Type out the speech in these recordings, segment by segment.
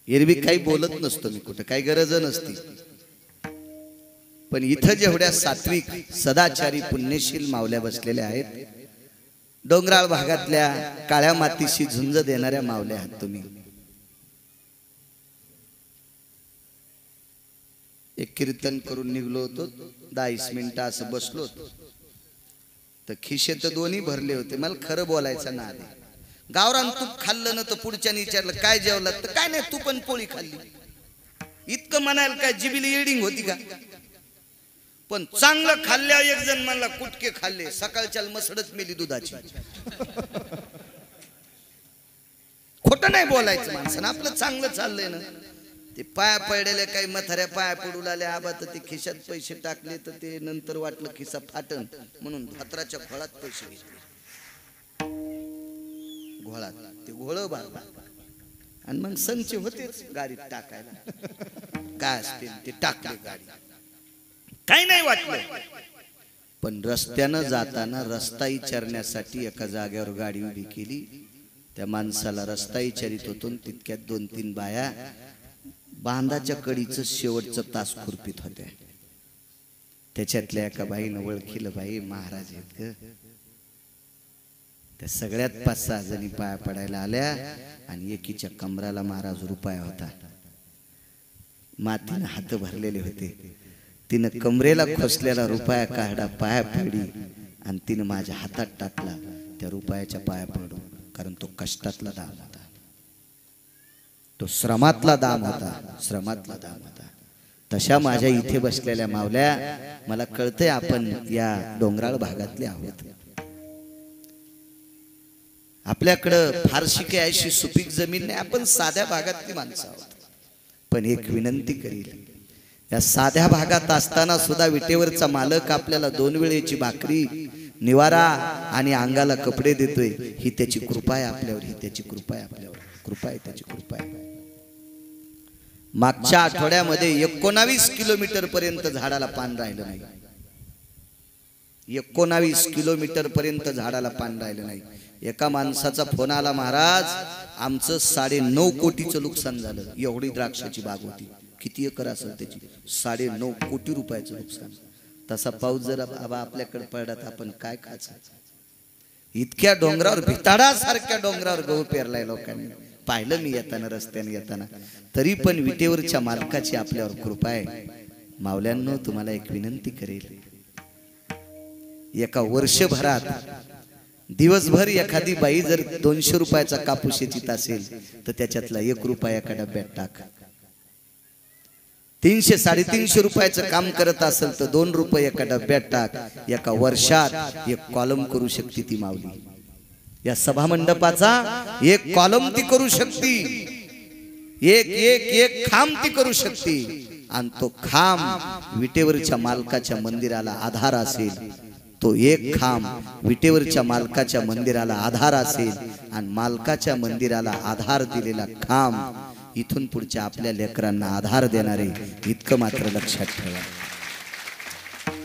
एरवी काही बोलत नसतो मी, कुठं काही गरज नसती, पण इथं जेवढ्या सात्विक सदाचारी पुण्यशील मावल्या बसलेल्या आहेत, डोंगराळ भागातल्या काळ्या मातीशी झुंज देणाऱ्या मावल्या आहात तुम्ही. एक कीर्तन करून निघलो होतो, 10 मिनिटं असं बसलो होतो, तर खिशे तर दोन्ही भरले होते. मला खरं बोलायचं ना आले, गावरान तूप खाल्लं ना तर पुढच्याने विचारलं काय जेवलं, तर काय नाही तू पण पोळी खाल्ली. इतकं म्हणायला काय जिबीली एडिंग होती का? पण चांगलं खाल्ल्यावर एक जण म्हणला कुटके खाल्ले, सकाळच्या मसडच मेली दुधाची. खोटं नाही बोलायचं माणसानं, आपलं चांगलं चाललंय ना. ते पाया पडलेल्या काही म्हाताऱ्या पाया पडू लागल्या, आबा तर ते खिशात पैसे टाकले, तर ते नंतर वाटलं खिसा फाटन म्हणून भात्राच्या घोळात पैसे घेतले. घोळात ते घोळ बाबा, आणि मग संच होतेच गाडीत टाकायला, काय असते ते टाकले गाडी, काही नाही वाटलं. पण रस्त्यानं जाताना रस्ता विचारण्यासाठी एका जागेवर गाडी उभी केली. त्या माणसाला रस्ता विचारित होतो, तितक्यात 2-3 बाया बांधाच्या कडीचं शेवटचं तास खुरपीत होत्या. त्याच्यातल्या एका बाईनं ओळखीलं, बाई महाराज आहेत ग. त्या सगळ्यात 5-6 जणी पाया पडायला आल्या, आणि एकीच्या कमराला महाराज रुपया होता. मातीनं हात भरलेले होते. तिनं कमरेला खोसलेला रुपया काढा, पाया पडली, आणि तिनं माझ्या हातात टाकला. त्या रुपयाच्या पाया पडू, कारण तो कष्टातला दाम होता, तो श्रमातला दाम होता, श्रमातला दाम होता. तशा माझ्या इथे बसलेल्या मावल्या, मला कळतंय आपण या डोंगराळ भागातले आहोत. आपल्याकडं फारशी काही अशी सुपीक जमीन नाही, आपण साध्या भागातली माणसं आहोत. पण एक विनंती करील, या साध्या भागात असताना सुद्धा विटेवरचा मालक आपल्याला 2 वेळेची भाकरी, निवारा आणि अंगाला कपडे देतोय. ही त्याची कृपा आहे आपल्यावर, ही त्याची कृपा आहे आपल्यावर, कृपा आहे त्याची, कृपा आहे. मागच्या आठवड्यामध्ये 19 किलोमीटर पर्यंत झाडाला पान राहिलं नाही. 19 किलोमीटर पर्यंत झाडाला पान राहिलं नाही. एका माणसाचा फोन आला, महाराज आमचं 9.5 कोटीचं नुकसान झालं. एवढी द्राक्षाची बाग होती, किती एकर असेल त्याची, 9.5 कोटी रुपयाचं नुकसान. तसा पाऊस जर बाबा आपल्याकडे पडला तर आपण काय खायचं? इतक्या डोंगरावर, भिताडासारख्या डोंगरावर गहू पेरलाय लोकांनी, पाहिलं मी येताना, रस्त्याने येताना. तरी पण विटेवरच्या मालकाची आपल्यावर कृपा आहे. मावल्यांनो, तुम्हाला एक विनंती करेल, एका वर्षभरात दिवसभर एखादी बाई जर 200 रुपयाचा कापूस शेतीत असेल, तर त्याच्यातला 1 रुपया एका डब्यात टाक. 300-350 रुपयाचं काम करत असेल तर 2 रुपये एका डब्यात टाक. एका वर्षात 1 कॉलम करू शकते ती माऊली. या सभा मंडपाचा 1 कॉलम ती करू शकते, एक खांब ती करू शकते. आणि तो खांब विटेवरच्या मालकाच्या मंदिराला आधार असेल. तो 1 खांब विटेवरच्या मालकाच्या मंदिराला आधार असेल, आणि मालकाच्या मंदिराला आधार दिलेला खांब इथून पुढच्या आपल्या लेकरांना आधार देणारे. इतकं मात्र लक्षात ठेवा.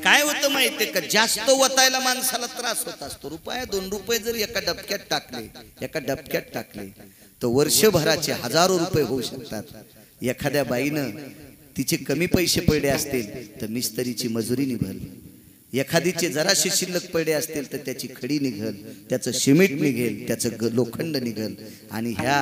काय होतं माहितीये का, जास्त वतायला माणसाला त्रास होत असतो. रुपया 2 रुपये जर एका डबक्यात टाकले तर वर्षभराचे हजारो रुपये होऊ शकतात. एखाद्या बाईनं तिचे कमी पैसे पडले असतील तर मिस्त्रीची मजुरी निघल. एखादीचे जराशे शिल्लक पडले असतील तर त्याची खडी निघल, त्याचं सिमेंट निघेल, त्याचं लोखंड निघल. आणि ह्या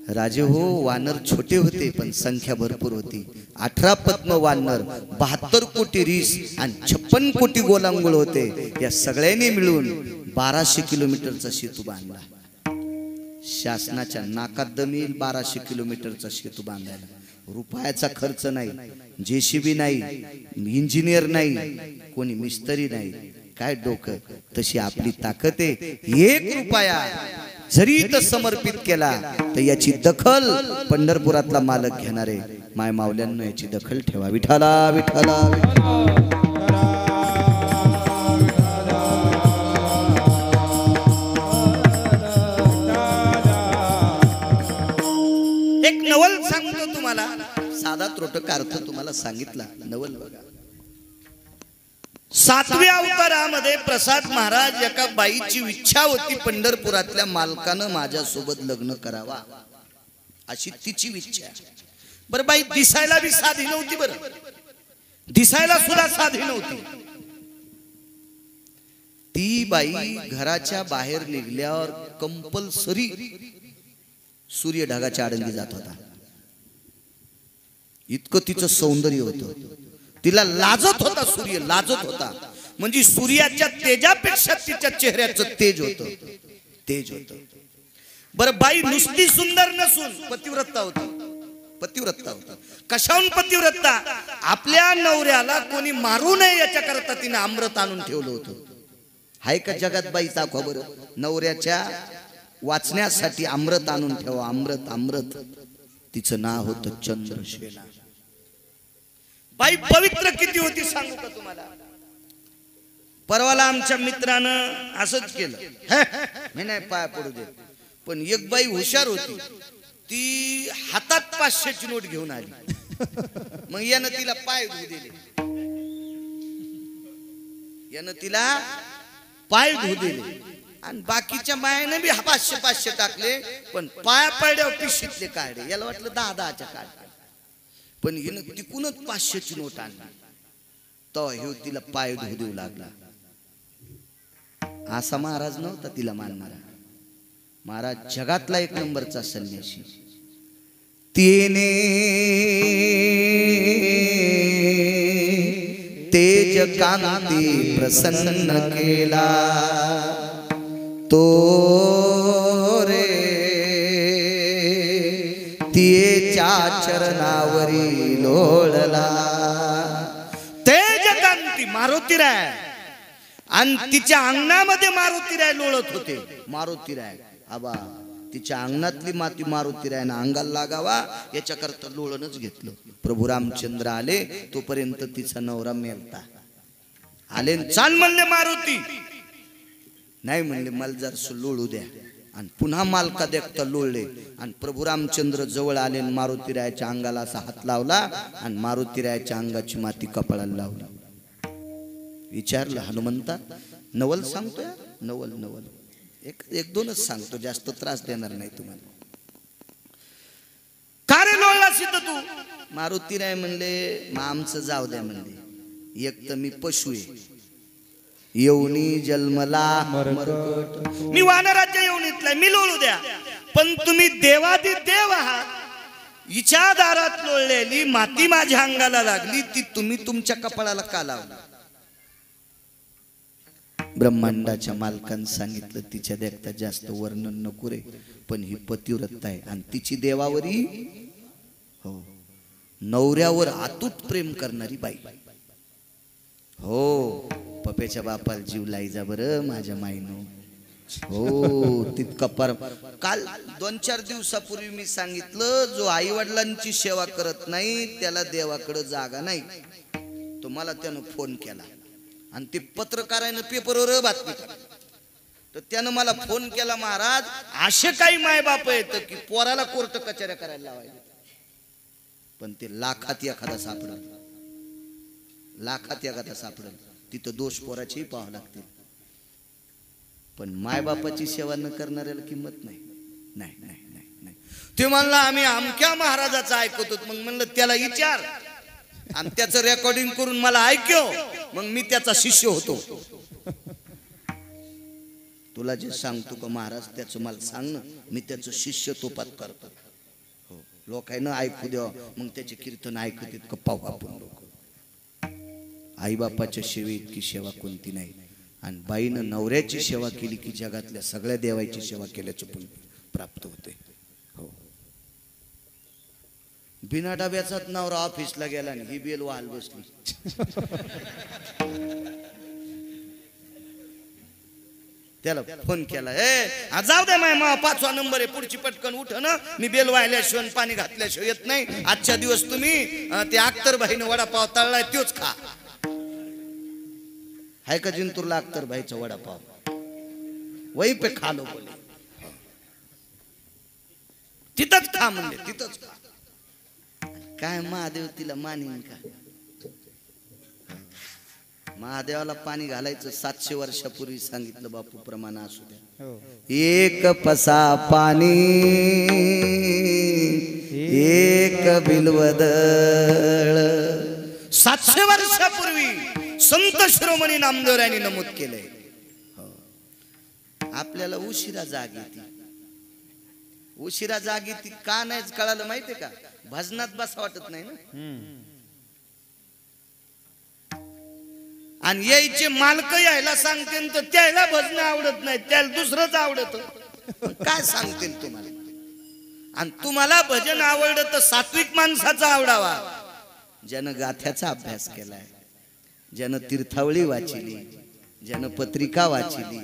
राजे हो, वानर छोटे होते पण संख्या भरपूर होती. 18 पद्म वानर, 72 कोटी रीस आणि 56 कोटी गोलांगुळ होते. या सगळ्यांनी मिळून 1200 किलोमीटरचा सेतू बांधला. शासनाच्या नाकात दम येईल 1200 किलोमीटरचा सेतू बांधायला. रुपयाचा खर्च नाही, जेसीबी नाही, इंजिनियर नाही, कोणी मिस्त्री नाही. काय डोकं, तशी आपली ताकद आहे. 1 रुपया जरी इथं समर्पित केला तर याची दखल पंढरपुरातला मालक घेणार आहे. माय मावल्यांनो, याची दखल ठेवा. विठाला विठाला एक नवल सांगतो तुम्हाला, साधा त्रोटक अर्थ तुम्हाला सांगितला. नवल बघा. 7व्या अवतारामध्ये प्रसाद महाराज, एका बाईची इच्छा होती पंढरपुरातल्या मालकानं माझ्यासोबत लग्न करावा. अशी तिची इच्छा. बरं बाई दिसायला बी साधी नव्हती, बरं दिसायला सुद्धा साधी नव्हती. ती बाई घराच्या बाहेर निघल्यावर कंपल्सरी सूर्य ढगाच्या आडंगी जात होता. इतकं तिचं सौंदर्य होतं. तिला लाजत होता सूर्य, लाजत होता. म्हणजे सूर्याच्या तेजापेक्षा तिच्या चेहऱ्याचं तेज होतं, तेज होतं. बरं बाई नुसती सुंदर नसून पतिव्रता होती, पतिव्रता होती. कशाहून पतिव्रता? आपल्या नवऱ्याला कोणी मारू नये याच्याकरता तिने अमृत आणून ठेवलं होतं. हाय का जगात बाई दाखवा बरं, नवऱ्याच्या वाचण्यासाठी अमृत आणून ठेवा. अमृत, अमृत. तिचं नाव होतं चंद्रसेना. बाई पवित्र किती होती सांगू का तुम्हाला? परवाला आमच्या मित्रानं असंच केलं. मी नाही पाय पडू देत, पण एक बाई हुशार होती. ती हातात 500ची नोट घेऊन आली. मग यानं तिला पाय धुऊ दिले, यानं तिला पाय धुऊ दिले. आणि बाकीच्या मायाने बी 500 टाकले, पण पाया पडल्यावर पिशीतले काढले. याला वाटलं 10च्या काढले, पण हिनं तिकूनच 500ची नोट आणली. तो हे तिला पाय धुऊ देऊ लागला. असा महाराज नव्हता तिला मानणारा. महाराज जगातला 1 नंबरचा संन्यासी. तिने तेज कांती प्रसन्न केला तो रे, तिच्या चरणावरी लोळला. तेज कांती मारुतीराय, आणि तिच्या अंगणामध्ये मारुतीराय लोळत होते. मारुतीराय आबा, तिच्या अंगणातली माती मारुतीरायनं अंगाला लागावा याच्याकरता लोळणच घेतलं. प्रभू रामचंद्र आले, तोपर्यंत तिचा नवरा मेलता. आले चाल म्हणले मारुती, नाही म्हणले मला जर लोळू द्या. आणि पुन्हा मालका देखता लोळले. आणि प्रभू रामचंद्र जवळ आले, मारुतीरायाच्या अंगाला असा हात लावला आणि मारुतीरायाच्या अंगाची माती कपाळाला लावली. विचारलं हनुमंता, नवल सांगतोय? नवल, नवल. एक दोनच सांगतो, जास्त त्रास देणार नाही तुम्हाला. का रे लोळला सिद्ध तू? मारुतीराय म्हणले, मग आमचं जाऊ द्या म्हणले. एक तर मी पशु आहे, येवनी जन्मला मरकट. मी वानराच्या येवणीतला, मी लोळू द्या. पण तुम्ही देवादी देव आहात. हिच्या दारात लोळलेली माती माझ्या अंगाला लागली, ती तुम्ही तुमच्या कपाळाला का लावली? ब्रह्मांडाच्या मालकानं सांगितलं, तिच्या देखता जास्त वर्णन नको रे, पण ही पतिव्रता आहे आणि तिची देवावरी, हो, नवऱ्यावर अतूट प्रेम करणारी बाई. हो, पप्याच्या बापाला जीव लाई जा बरं माझ्या माईनो. हो, तितका पर. काल 2-4 दिवसापूर्वी मी सांगितलं, जो आई वडिलांची सेवा करत नाही त्याला देवाकडे जागा नाही. तो मला त्यानं फोन केला आणि ते पत्रकारानं पेपरवर बातमी केली. तर त्यानं मला फोन केला, महाराज असे काही मायबाप आहेत की पोराला कोर्ट कचऱ्या करायला लावायला, पण ते लाखात एखादा सापडल, लाखात एखादा सापडल. तिथं दोष पोराचेही पाहावं लागतील. पण मायबापाची सेवा न करणाऱ्याला किंमत नाही. नाही नाही नाही नाही. ते म्हणला आम्ही अमक्या महाराजाचं ऐकतो. मग म्हणलं त्याला विचार आणि त्याचं रेकॉर्डिंग करून मला ऐकव, मग मी त्याचा शिष्य होतो. तुला जे सांगतो का महाराज त्याचं मला सांग ना, मी त्याचं शिष्य तोपात करतो. हो, लोकांना ऐकू द्यावा, मग त्याचे कीर्तन ऐकू तितकं पाहू आपण लोक. आई बापाच्या सेवे इतकी सेवा कोणती नाही. आणि बाईनं नवऱ्याची सेवा केली की जगातल्या सगळ्या देवाची सेवा केल्याचं पुण्य प्राप्त होते. हो, बिना डब्याचाच नवरा ऑफिसला गेला आणि ही बेल वाल बसली. त्याला फोन केला, जाऊ दे माय मा 5वा नंबर आहे, पुढची पटकन उठ ना, मी बेल वाहिल्याशिवाय पाणी घातल्याशिवाय येत नाही. आजच्या दिवस तुम्ही ते अख्तरबाईने वडापाव तळलाय तोच खा. हाय का जिंतूरला अख्तरबाईचा वडापाव? वही पे खा लो बोले. तिथंच खा म्हणले, तिथंच खा. काय महादेव तिला मानीन का? महादेवाला पाणी घालायचं 700 वर्षापूर्वी सांगितलं बापू प्रमाण असू द्या. एक पसा पाणी एक बिल्वदळ. 700 वर्षापूर्वी संत शिरोमणी नामदेवरायांनी नमूद केलंय. आपल्याला उशिरा जाग येते. उशिरा जाग येते का नाही कळालं माहितीये का? भजनात बस वाटत नाही ना. आणि यायचे मालक यायला सांगते तर त्याला भजन आवडत नाही, त्याला दुसरंच आवडत. काय सांगतील तुम्हाला? आणि तुम्हाला भजन आवडत तर सात्विक माणसाचा आवडावा, ज्यानं गाथ्याचा अभ्यास केलाय, ज्यानं तीर्थावळी वाचिली, ज्यानं पत्रिका वाचिली,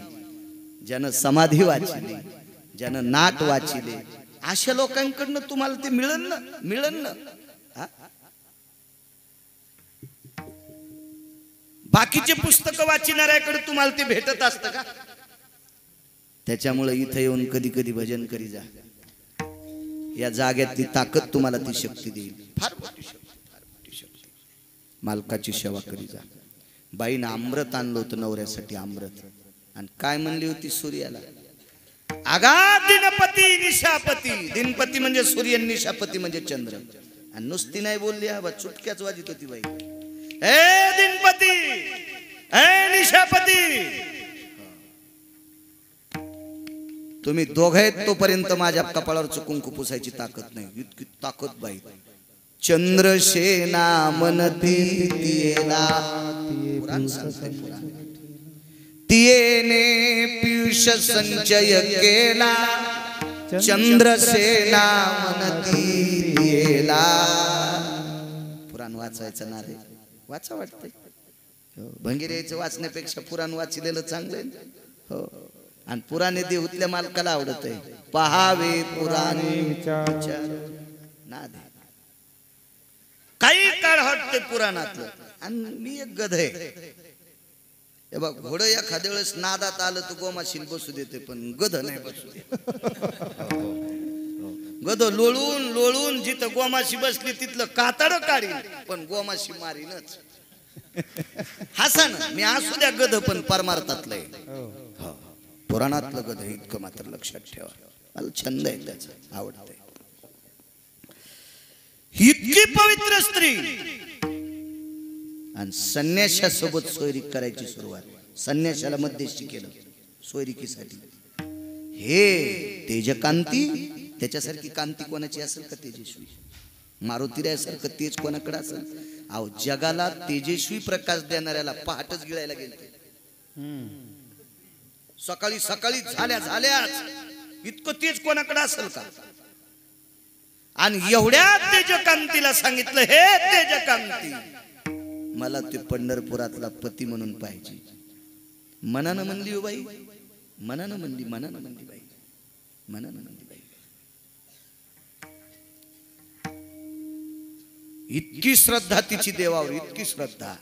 ज्यानं समाधी वाचिली, ज्यानं नाट वाचिले, अशा लोकांकडनं तुम्हाला ते मिळन ना. बाकीचे पुस्तक वाचणाऱ्याकडे तुम्हाला ते भेटत असतं का? त्याच्यामुळे इथं येऊन कधी कधी भजन करी जा. या जाग्यातली ताकद तुम्हाला ती शक्ती देईल. फार मोठी शक्ती. मालकाची सेवा करी जा. बाईनं अमृत आणलं होतं नवऱ्यासाठी, अमृत. आणि काय म्हणली होती सूर्याला? आगा दिनपती निशापती. दिनपती म्हणजे सूर्य, निशापती म्हणजे चंद्र. आणि नुसती नाही बोलली, चुटक्याच वाजित होती बाई. ए दिनपती, ए निशापती, तुम्ही दोघे तोपर्यंत माझ्या कपाळावर कुंकू पुसायची ताकद नाही. इतकी ताकद बाई. चंद्रसेना मनती तियेला, पुराण सांगते पुराण. तियेने पीयूष संचय केला, चंद्रसेना मनती तियेला. पुराण वाचायचं ना रे, वाचा वाटतंय. भंगीऱ्याचं वाचण्यापेक्षा पुराण वाचलेलं चांगलं. हो. आणि पुराणे देऊतल्या मालकाला आवडत आहे. पहावे पुराणे ना दे. काही काळ हटते पुराणातलं. आणि मी एक गध आहे. हे बघ, घोडं एखाद्या वेळेस नादात आलं तर गोमाशील बसू देते, पण गध नाही बसू दे. गध लोळून लोळून जिथं गोमाशी बसली तिथलं कातड काढील, पण गोमाशी मारीनच. हसा ना, मी असू द्या गध, पण परमार्थातलंय. पुराणातलं गध इतकं मात्र लक्षात ठेवा. मला छंद आहे त्याचा, आवडतंय. इतकी पवित्र स्त्री आणि संन्याशासोबत सोयरीक करायची सुरुवात. संन्याशाला मध्यस्थी केलं सोयरिकीसाठी. हे तेजकांती, त्याच्यासारखी कांती कोणाची असेल का? तेजस्वी मारुतीरायासारखं तेज कोणाकडे असेल? अहो, जगाला तेजस्वी प्रकाश देणाऱ्याला पहाटच गिळायला गेले. सकाळी सकाळी झाल्याच इतकं तेज कोणाकडे असेल का? आणि एवढ्या तेजकांतीला सांगितलं, हे तेजकांती, मला ते पंढरपुरातला पती म्हणून पाहिजे. मनानं म्हणली हो बाई, मनानं म्हणली बाई, मनानं म्हणली बाई. इतकी श्रद्धा तिची देवावर, इतकी श्रद्धा.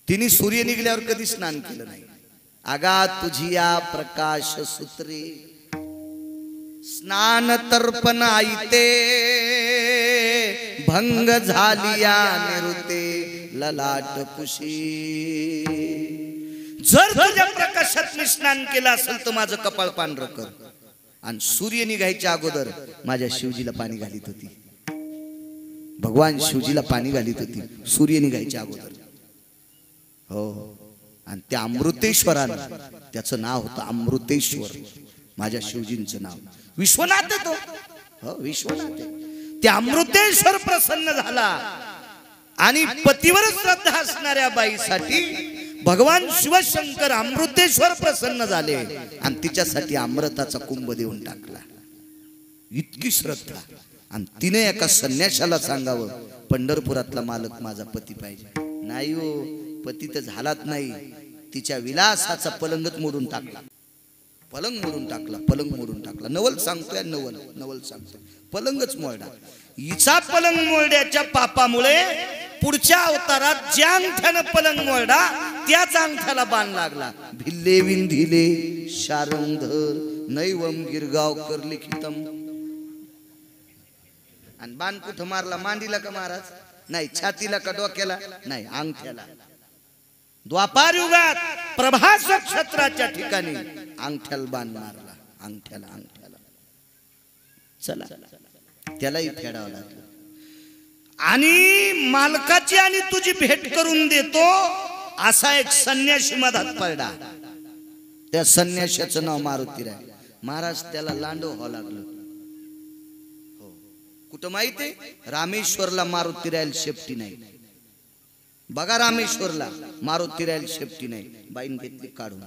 तिने सूर्य निघल्यावर कधी स्नान केलं नाही. आगा तुझी या प्रकाश सूत्रे स्नान तर्पण आईते, भंग झालिया निरुते ललाट कुशी. जर तुझ्या प्रकाशात मी स्नान केलं असेल तर माझं कपाळ पांढरं कर. आणि सूर्य निघायच्या अगोदर माझ्या शिवजीला पाणी घालीत होती. भगवान शिवजीला पाणी घालीत होती सूर्य निघायच्या अगोदर. हो. आणि त्या अमृतेश्वरानं, त्याचं नाव होतं अमृतेश्वर, माझ्या शिवजींचं नाव. विश्वनाथ आहे तो. हो, विश्वनाथ आहे. त्या अमृतेश्वर प्रसन्न झाला. आणि पतीवर श्रद्धा असणाऱ्या बाईसाठी भगवान शिवशंकर अमृतेश्वर प्रसन्न झाले आणि तिच्यासाठी अमृताचा कुंभ देऊन टाकला. इतकी श्रद्धा. आणि तिने एका संन्याशाला सांगावं, पंढरपुरातला मालक माझा पती पाहिजे. नाही हो, पती तर झालाच नाही. तिच्या विलासाचा पलंगच मोडून टाकला. पलंग मोडून टाकला, पलंग मोडून टाकला. नवल सांगतोय, नवल सांगतोय. पलंगच मोडला. हिचा पलंग मोडण्याच्या पापामुळे पुढच्या अवतारात ज्या अंगठ्यानं पलंग मोडला त्याच अंगठ्याला बाण लागला. भिल्ले विंधिले शारंधर नैवम गिरगावकर लिखितम. आणि बाण कुठं मारला? मांडीला का महाराज? नाही. छातीला का डोक्याला? नाही, अंगठ्याला. द्वापार युगात प्रभास नक्षत्राच्या ठिकाणी अंगठ्याला बाण मारला. अंगठ्याला अंगठ्याला. चला त्यालाही फेडावं लागलं. आणि मालकाची आणि तुझी भेट करून देतो असा एक संन्यासी मधात पडला. त्या संन्याशाचं नाव मारुतीराय महाराज. त्याला लांडो व्हावं लागलं. हो, कुठं माहितीये? रामेश्वरला मारुतीरायल शेपटी नाही. बघा रामेश्वरला मारुतीरायल शेपटी नाही. बाईन घेतली काढून.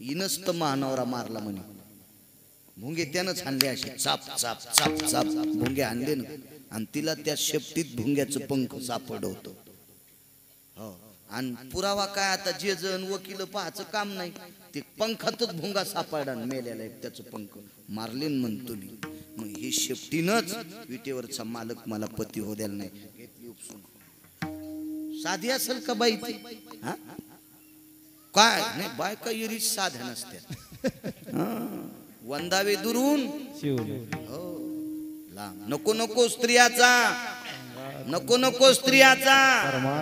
इनस्त महानवरा मारला म्हणे. भुंगे त्यानंच आणले असे चाप चाप चाप चाप भुंगे आणले ना. आणि तिला त्या शेपटीत भुंग्याचं पंख सापडवतो. हो, आणि पुरावा काय? आता जे जण वकील पाहायचं काम नाही. ते पंखातच भुंगा सापडा मेलेला आहे. त्याचं पंख मारले म्हणतो मी. मग ही शेपटीनच विटेवरचा मालक मला पती हो द्यायला नाही. घेतली उपसून. साधी असेल का बाई ती? हा काय नाही, बायका येरी साध्या नसत्या. वंदावे दुरून हो लांब. नको नको स्त्रियाचा, नको नको स्त्रियाचा.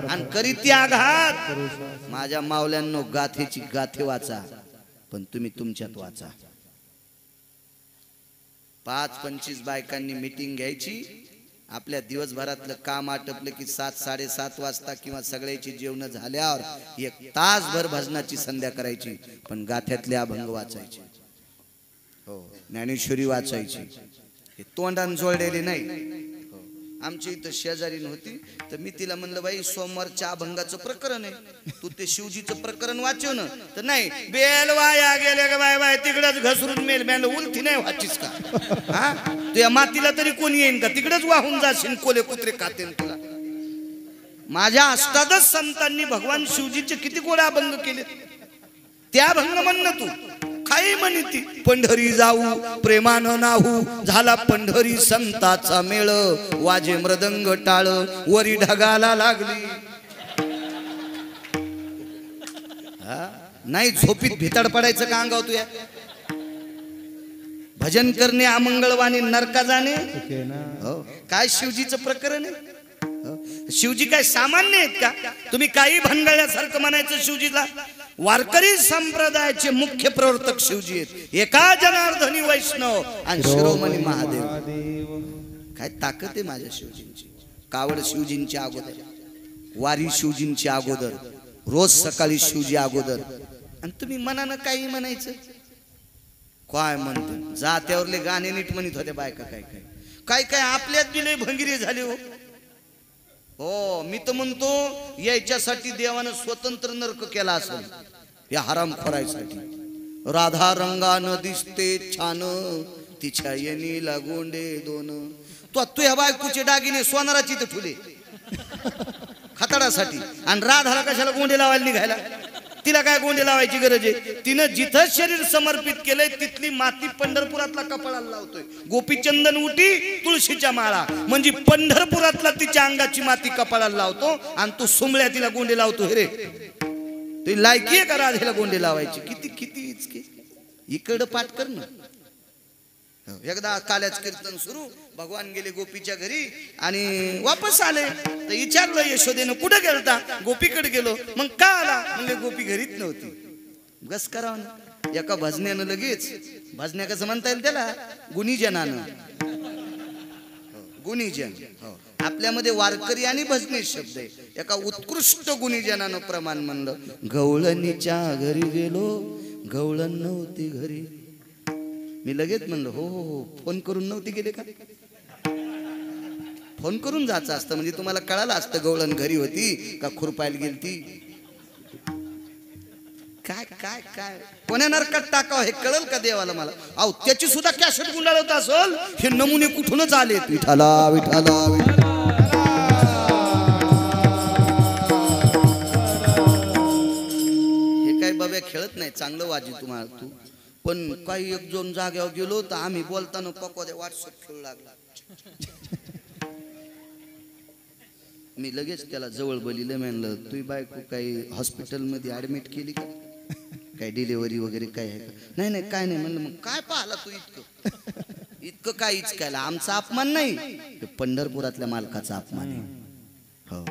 आणि करीती आघात. माझ्या मावल्यांनो गाथेची गाथे वाचा, पण तुम्ही तुमच्यात वाचा. 5-25 बायकांनी मीटिंग घ्यायची. आपल्या दिवसभरातलं काम आटपलं की 7-7:30 वाजता किंवा सगळ्याची जेवण झाल्यावर 1 तासभर भजनाची संध्या करायची. पण गाथ्यातले अभंग वाचायचे. हो, ज्ञानेश्वरी वाचायची. हे तोंडान जोडलेले नाही. आमची इथं शेजारी नव्हती तर मी तिला म्हणलं बाई सोमवारच्या अभंगाचं प्रकरण आहे, तू ते शिवजीचं प्रकरण वाचव ना. तर नाही, बेल वाया गेले का बाय बाय तिकडच घसरून मेल. मेल उलथी नाही वाचीस का? हा, तुझ्या मातीला तरी कोणी येईन का? तिकडच वाहून जाशील. कोले कुत्रे खाते तुला. माझ्या अष्टादश संतांनी भगवान शिवजीचे किती गोड अभंग केले. त्या अभंग म्हणणं तू काही म्हणती. पंढरी जाऊ प्रेमानं नाहू, झाला पंढरी संताचा मेळ. वाजे मृदंग टाळ वरी ढगाला लागली. नाही झोपीत भिताड पडायचं का अंगाव तुया? भजन करणे अमंगळवाणी नरका जाणे. हो, काय शिवजीचं प्रकरण आहे? शिवजी काय सामान्य आहेत का? तुम्ही काही भंगाळल्यासारखं म्हणायचं शिवजीला. वारकरी संप्रदायाचे मुख्य प्रवर्तक शिवजी आहेत. एका जनार्दनी वैष्णव आणि शिरोमणी महादेव. काय ताकद आहे माझ्या शिवजींची. कावड शिवजींच्या अगोदर, वारी शिवजींच्या अगोदर, रोज सकाळी शिवजी अगोदर. आणि तुम्ही मनानं काही म्हणायचं. काय म्हणतो? जात्यावरले गाणे नीट म्हणत होते बायका. काय काय काय काय आपल्यात दिले भंगिरे झाले. हो हो, मी तर म्हणतो याच्यासाठी देवानं स्वतंत्र नरक केला असेल. या हराम खोरायसाठी. राधा रंगानं दिसते छान, तिच्या येणीला गोंडे दोन. तू ह्या बायकोचे दागिने सोनाराची तर ठुले खाताडासाठी. आणि राधाला कशाला गोंडे लावायला निघायला? तिला काय गोंडे लावायची गरज आहे? तिनं जिथं शरीर समर्पित केलंय तिथली माती पंढरपुरातला कपाळाला लावतोय. गोपीचंदन उटी तुळशीच्या माळा म्हणजे पंढरपुरातला तिच्या अंगाची माती कपाळाला लावतो. आणि तू सुमळ्या तिला गोंडे लावतो. हे रे तुझी लायकी आहे का राधेला गोंडे लावायची? किती किती इचके. इकडं पाठ कर ना. एकदा काल्याच कीर्तन सुरू. भगवान गेले गोपीच्या घरी आणि वापस आले. तर विचारलं यशोदेनं कुठं गेलता? गोपीकडे गेलो. मग का आला? म्हणजे गोपी घरीच नव्हती. गस करावं ना. एका भजन्यानं लगेच, भजन्या कसं म्हणता येईल त्याला? गुणीजनानं. गुणीजन. हो, आपल्यामध्ये वारकरी आणि भजने शब्द आहे. एका उत्कृष्ट गुणीजनानं प्रमाण म्हणलं. गवळणीच्या घरी गेलो, गवळण नव्हती घरी. मी लगेच म्हणलं हो हो हो, फोन करून नव्हती गेले का? फोन करून जायचं असतं म्हणजे तुम्हाला कळालं असतं गवळण घरी होती का खुरपायला गेलती. काय काय काय कोण्या नरकात टाकाव हे कळल का देवाला? मला अहो त्याची सुद्धा कॅसेट गुंडाळत असेल. हे नमुने कुठूनच आले. विठाला विठाला हे काय बाबा खेळत नाही. चांगलं वाजी तुम्हाला तू. पण काही एक दोन जाग्यावर गेलो तर आम्ही बोलताना पकवाद्या व्हॉट्सअप खेळू लागला. मी लगेच त्याला जवळ बोलिलं. म्हणलं तुझी बायको काही हॉस्पिटलमध्ये ऍडमिट केली का? काय डिलिव्हरी वगैरे काय आहे का? नाही नाही काय नाही. म्हणलं मग काय पाहला तू इतकं इतकं काय इचकायला? आमचा अपमान नाही, पंढरपुरातल्या मालकाचा अपमान आहे. हो,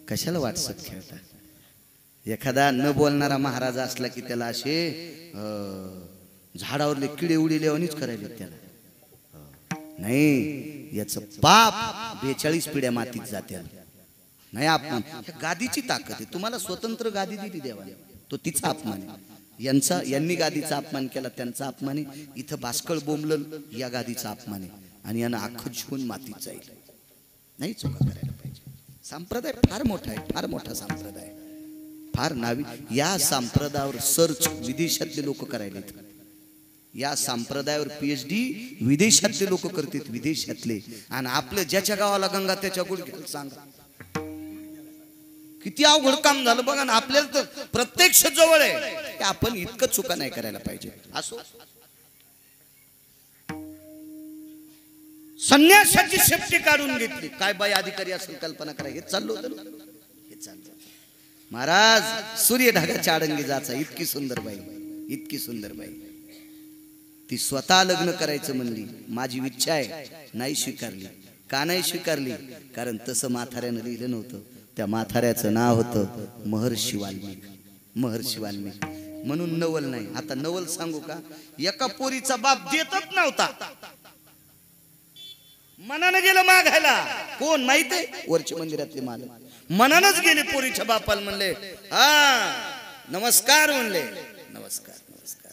कशाला व्हॉट्सअप खेळता? एखादा न बोलणारा महाराज असला की त्याला असे झाडावरले किडे उडीले आणिच करायले त्याला. नाही, याचं पाप 42 पिढ्या मातीत जाते. नाही, आपण गादीची ताकद आहे. तुम्हाला स्वतंत्र गादी दिली देवाने, तो तिचा अपमान आहे. यांनी गादीचा अपमान केला, त्यांचा अपमान आहे. इथं बास्कळ बोंबल, या गादीचा अपमान आहे. आणि यांना अख्खं जीवन मातीत जाईल. नाही, चुका करायला पाहिजे. संप्रदाय फार मोठा आहे, फार मोठा संप्रदाय, फार नावी. या संप्रदायावर सर्च विदेशातले लोक करायला. या संप्रदायावर PhD विदेशातले लोक करतात, विदेशातले. आणि आपलं ज्याच्या गावाला गंगा त्याच्या गुडघ्याला सांगा. किती अवघड काम झालं बघा ना. आपल्याला तर प्रत्यक्ष जवळ आहे. आपण इतकं चुका नाही करायला पाहिजे. असो, संन्यासाची शेपटी काढून घेतली. काय बाई अधिकारी असेल कल्पना करा. हे चाललो होतं, हे चाललं. महाराज सूर्य ढगाच्या आडंगी जायचा. इतकी सुंदर बाई, इतकी सुंदर बाई. ती स्वतः लग्न करायचं म्हणली. माझी इच्छा आहे, नाही स्वीकारली. का नाही स्वीकारली? कारण तसं म्हाताऱ्यानं लिहिलं नव्हतं. त्या म्हाताऱ्याचं नाव होतं महर्षी वाल्मिक. महर्षी वाल्मिक म्हणून नवल नाही. आता नवल सांगू का? एका पोरीचा बाप देतच नव्हता, मनानं गेलं मागायला. कोण माहित आहे? वरचे मंदिरातले मालक मनानच गेले पोरीच्या बापाला. म्हणले हा नमस्कार, म्हणले नमस्कार नमस्कार.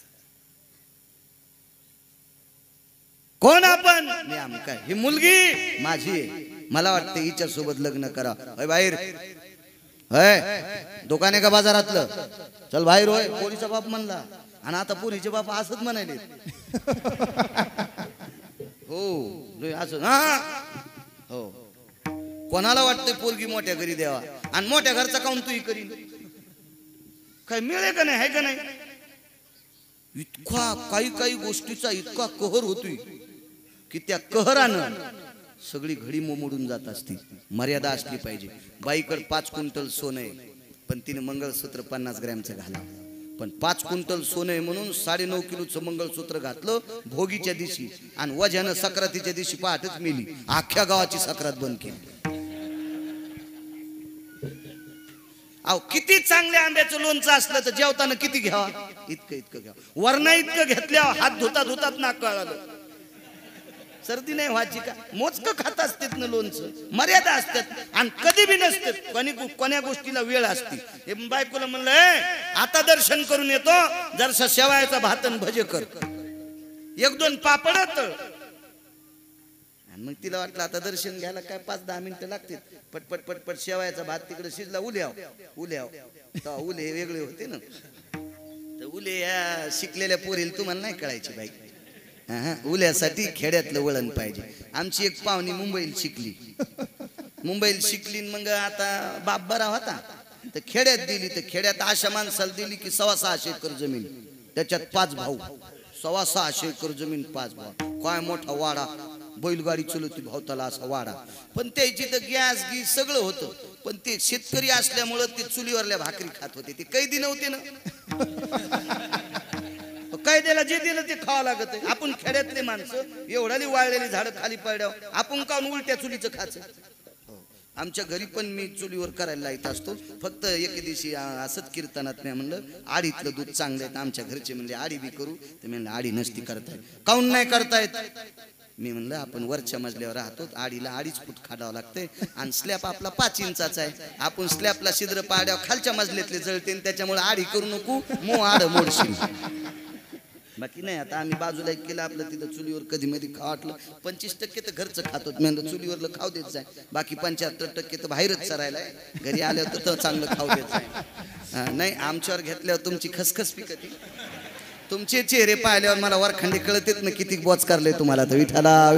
कोण आपण? मी आमका. ही मुलगी माझी आहे, मला वाटतं हिच्या सोबत लग्न करा. होय बाहेर, होय दुकाने का बाजारातलं, चल बाहेर. होय पोरीचा बाप म्हणला. आणि आता पोरीचे बाप असंच म्हणाले. हो असं. हा हो, कोणाला वाटतंय पोरगी मोठ्या घरी द्यावा आणि मोठ्या घरचा काऊन तूही करीन? काय मिळे का नाही, आहे का नाही? इतका काही गोष्टीचा इतका कहर होतोय की त्या कहरानं सगळी घडी मोमोडून जात असती. मर्यादा असली पाहिजे. बाईकडे 5 क्विंटल सोनं आहे, पण तिने मंगळसूत्र 50 ग्रॅमचं घाला. पण 5 क्विंटल सोनं आहे म्हणून 9.5 किलोचं मंगळसूत्र घातलं भोगीच्या दिवशी, आणि वजानं सक्रातीच्या दिवशी पहाटच मेली. अख्ख्या गावाची सक्रात बंद केली. अहो, किती चांगल्या आंब्याचं लोणचं असलं तर जेवताना किती घ्यावा? इतकं घ्यावं. वरना इतकं घेतल्यावर हात धुतात नाक कळालं. सर्दी नाही व्हायची का? मोजकं खात असतात ना लोणचं. मर्यादा असतात आणि कधी बी नसतात. कोण्या गोष्टीला वेळ असते. हे बायकोला म्हणलं आता दर्शन करून येतो, जरसा शेवायचा भातन भजे कर, 1-2 पापड. मग तिला वाटलं आता दर्शन घ्यायला काय 5-10 मिनिटं लागतील. पटपट पटपट शेवायचा भात तिकडे शिजला. उले वेगळे होते ना. तर उले या शिकलेल्या पोरीला तुम्हाला नाही कळायची बाई. उल्यासाठी खेड्यातलं वळण पाहिजे. आमची एक पाहुणी मुंबईला शिकली. मग आता बाप बरा होता तर खेड्यात दिली. तर खेड्यात अशा माणसाला दिली की 6.5 एकर जमीन, त्याच्यात 5 भाऊ. 6.5 एकर जमीन, 5 भाऊ. काय मोठा वाडा, बैलगाडी चलवती भावताला असा वाडा. पण त्याची तर गॅस गीस सगळं होतं. पण ते शेतकरी असल्यामुळं ते चुलीवरल्या भाकरी खात होते. ते कैदी नव्हते ना. कायद्याला जे दिलं ते खावं लागत आहे. आपण खेड्यातले माणसं एवढाली वाळलेली झाडं खाली पडल्यावर आपण काऊन उलट्या चुलीचं खायचं? आमच्या घरी पण मी चुलीवर करायला लायत असतो. फक्त एके दिवशी असंच कीर्तनात नाही म्हणलं आडीतलं दूध चांगलं आहे. आमच्या घरचे म्हणले आडी बी करू. ते म्हणलं आडी नसती करतायत. काऊन नाही करतायत? मी म्हणलं आपण वरच्या मजल्यावर राहतो, आडीला 2.5 फूट खाडावं लागते आणि स्लॅब आपला 5 इंचाचा आहे. आपण स्लॅबला छिद्र पाड्यावर खालच्या मजल्यातले जळते, त्याच्यामुळे आडी करू नको, आड मोडशील. बाकी नाही. आता आम्ही बाजूला एक केलं आपलं, तिथं चुलीवर कधी मध्ये खाव वाटलं. 25% तर घरचं खातो. मी चुलीवरलं खाऊ देत जाय. बाकी 75% तर बाहेरच चरायला आहे. घरी आल्यावर तर चांगलं खाऊ देत जाय. नाही, आमच्यावर घेतल्यावर तुमची खसखस पिकती. तुमचे चेहरे पाहिल्यावर मला वरखंडी कळतेत ना किती बोच करले तुम्हाला. तर विठाला